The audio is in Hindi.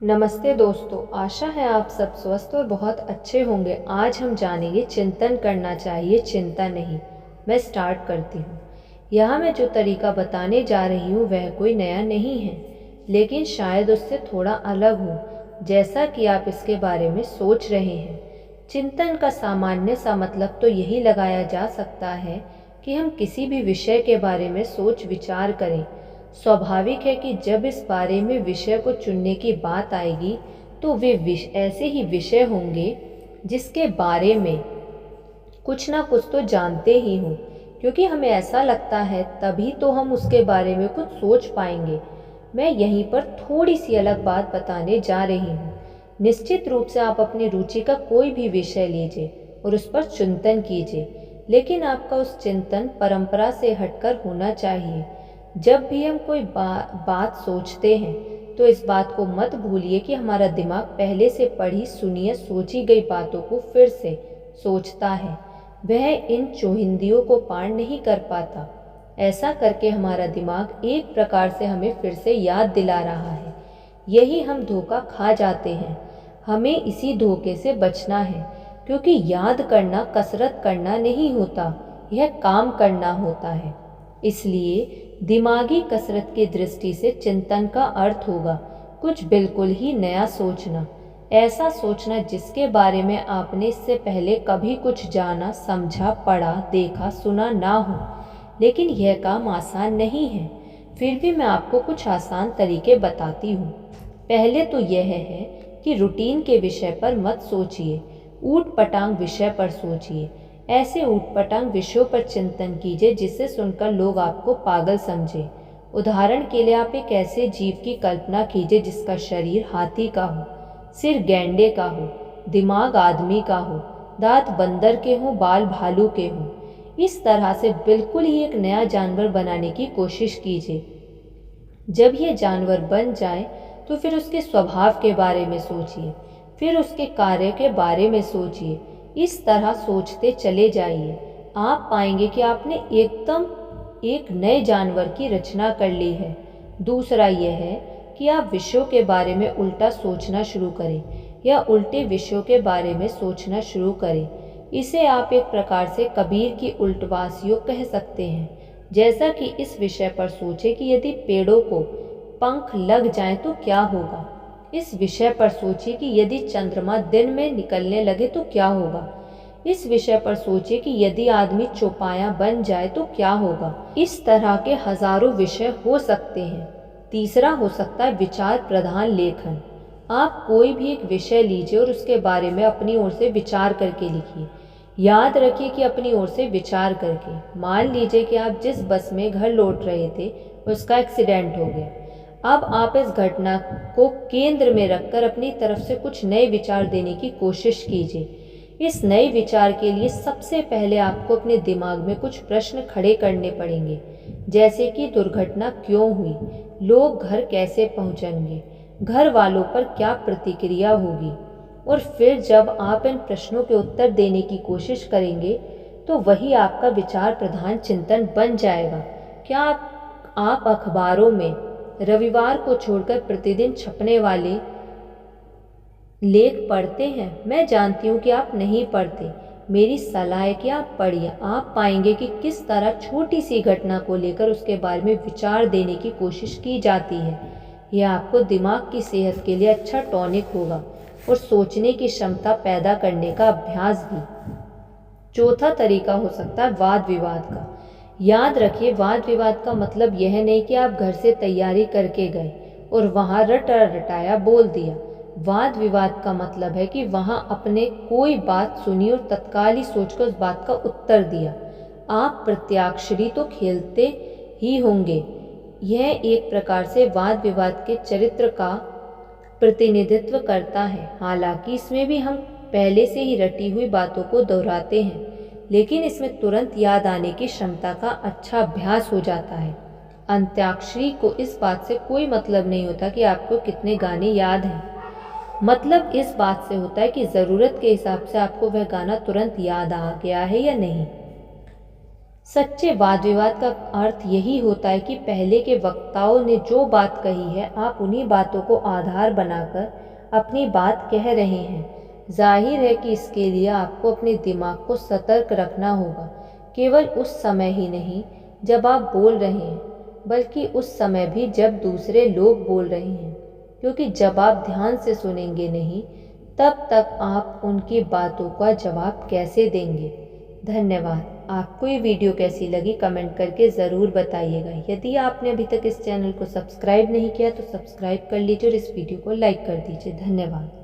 नमस्ते दोस्तों, आशा है आप सब स्वस्थ और बहुत अच्छे होंगे। आज हम जानेंगे चिंतन करना चाहिए, चिंता नहीं। मैं स्टार्ट करती हूँ। यहाँ मैं जो तरीका बताने जा रही हूँ वह कोई नया नहीं है, लेकिन शायद उससे थोड़ा अलग हो, जैसा कि आप इसके बारे में सोच रहे हैं। चिंतन का सामान्य सा मतलब तो यही लगाया जा सकता है कि हम किसी भी विषय के बारे में सोच विचार करें। स्वाभाविक है कि जब इस बारे में विषय को चुनने की बात आएगी तो वे ऐसे ही विषय होंगे जिसके बारे में कुछ ना कुछ तो जानते ही हों, क्योंकि हमें ऐसा लगता है तभी तो हम उसके बारे में कुछ सोच पाएंगे। मैं यहीं पर थोड़ी सी अलग बात बताने जा रही हूँ। निश्चित रूप से आप अपनी रुचि का कोई भी विषय लीजिए और उस पर चिंतन कीजिए, लेकिन आपका उस चिंतन परंपरा से हटकर होना चाहिए। जब भी हम कोई बात सोचते हैं तो इस बात को मत भूलिए कि हमारा दिमाग पहले से पढ़ी सुनी या सोची गई बातों को फिर से सोचता है। वह इन चोहिंदियों को पार नहीं कर पाता। ऐसा करके हमारा दिमाग एक प्रकार से हमें फिर से याद दिला रहा है। यही हम धोखा खा जाते हैं। हमें इसी धोखे से बचना है, क्योंकि याद करना कसरत करना नहीं होता, यह काम करना होता है। इसलिए दिमागी कसरत की दृष्टि से चिंतन का अर्थ होगा कुछ बिल्कुल ही नया सोचना। ऐसा सोचना जिसके बारे में आपने इससे पहले कभी कुछ जाना, समझा, पढ़ा, देखा, सुना ना हो। लेकिन यह काम आसान नहीं है। फिर भी मैं आपको कुछ आसान तरीके बताती हूँ। पहले तो यह है कि रूटीन के विषय पर मत सोचिए, ऊट पटांग विषय पर सोचिए। ऐसे ऊटपटांग विषयों पर चिंतन कीजिए जिसे सुनकर लोग आपको पागल समझे। उदाहरण के लिए आप एक ऐसे जीव की कल्पना कीजिए जिसका शरीर हाथी का हो, सिर गैंडे का हो, दिमाग आदमी का हो, दांत बंदर के हों, बाल भालू के हों। इस तरह से बिल्कुल ही एक नया जानवर बनाने की कोशिश कीजिए। जब ये जानवर बन जाए तो फिर उसके स्वभाव के बारे में सोचिए, फिर उसके कार्य के बारे में सोचिए। इस तरह सोचते चले जाइए। आप पाएंगे कि आपने एकदम एक नए जानवर की रचना कर ली है। दूसरा यह है कि आप विषयों के बारे में उल्टा सोचना शुरू करें या उल्टे विषयों के बारे में सोचना शुरू करें। इसे आप एक प्रकार से कबीर की उल्टवासियों कह सकते हैं। जैसा कि इस विषय पर सोचें कि यदि पेड़ों को पंख लग जाएं तो क्या होगा। इस विषय पर सोचिए कि यदि चंद्रमा दिन में निकलने लगे तो क्या होगा। इस विषय पर सोचिए कि यदि आदमी चौपाया बन जाए तो क्या होगा। इस तरह के हजारों विषय हो सकते हैं। तीसरा हो सकता है विचार प्रधान लेखन। आप कोई भी एक विषय लीजिए और उसके बारे में अपनी ओर से विचार करके लिखिए। याद रखिए कि अपनी ओर से विचार करके। मान लीजिए कि आप जिस बस में घर लौट रहे थे उसका एक्सीडेंट हो गया। अब आप इस घटना को केंद्र में रखकर अपनी तरफ से कुछ नए विचार देने की कोशिश कीजिए। इस नए विचार के लिए सबसे पहले आपको अपने दिमाग में कुछ प्रश्न खड़े करने पड़ेंगे, जैसे कि दुर्घटना क्यों हुई, लोग घर कैसे पहुंचेंगे, घर वालों पर क्या प्रतिक्रिया होगी। और फिर जब आप इन प्रश्नों के उत्तर देने की कोशिश करेंगे तो वही आपका विचार प्रधान चिंतन बन जाएगा। क्या आप अखबारों में रविवार को छोड़कर प्रतिदिन छपने वाले लेख पढ़ते हैं? मैं जानती हूँ कि आप नहीं पढ़ते। मेरी सलाह है कि आप पढ़िए। आप पाएंगे कि किस तरह छोटी सी घटना को लेकर उसके बारे में विचार देने की कोशिश की जाती है। यह आपको दिमाग की सेहत के लिए अच्छा टॉनिक होगा और सोचने की क्षमता पैदा करने का अभ्यास भी। चौथा तरीका हो सकता है वाद विवाद का। याद रखिए, वाद विवाद का मतलब यह नहीं कि आप घर से तैयारी करके गए और वहाँ रटा रटाया बोल दिया। वाद विवाद का मतलब है कि वहाँ अपने कोई बात सुनी और तत्काल ही सोचकर उस बात का उत्तर दिया। आप प्रत्याक्षरी तो खेलते ही होंगे। यह एक प्रकार से वाद विवाद के चरित्र का प्रतिनिधित्व करता है। हालांकि इसमें भी हम पहले से ही रटी हुई बातों को दोहराते हैं, लेकिन इसमें तुरंत याद आने की क्षमता का अच्छा अभ्यास हो जाता है। अंत्याक्षरी को इस बात से कोई मतलब नहीं होता कि आपको कितने गाने याद हैं। मतलब इस बात से होता है कि ज़रूरत के हिसाब से आपको वह गाना तुरंत याद आ गया है या नहीं। सच्चे वाद विवाद का अर्थ यही होता है कि पहले के वक्ताओं ने जो बात कही है, आप उन्हीं बातों को आधार बनाकर अपनी बात कह रहे हैं। जाहिर है कि इसके लिए आपको अपने दिमाग को सतर्क रखना होगा, केवल उस समय ही नहीं जब आप बोल रहे हैं, बल्कि उस समय भी जब दूसरे लोग बोल रहे हैं, क्योंकि जब आप ध्यान से सुनेंगे नहीं, तब तक आप उनकी बातों का जवाब कैसे देंगे। धन्यवाद। आपको ये वीडियो कैसी लगी कमेंट करके ज़रूर बताइएगा। यदि आपने अभी तक इस चैनल को सब्सक्राइब नहीं किया तो सब्सक्राइब कर लीजिए और इस वीडियो को लाइक कर दीजिए। धन्यवाद।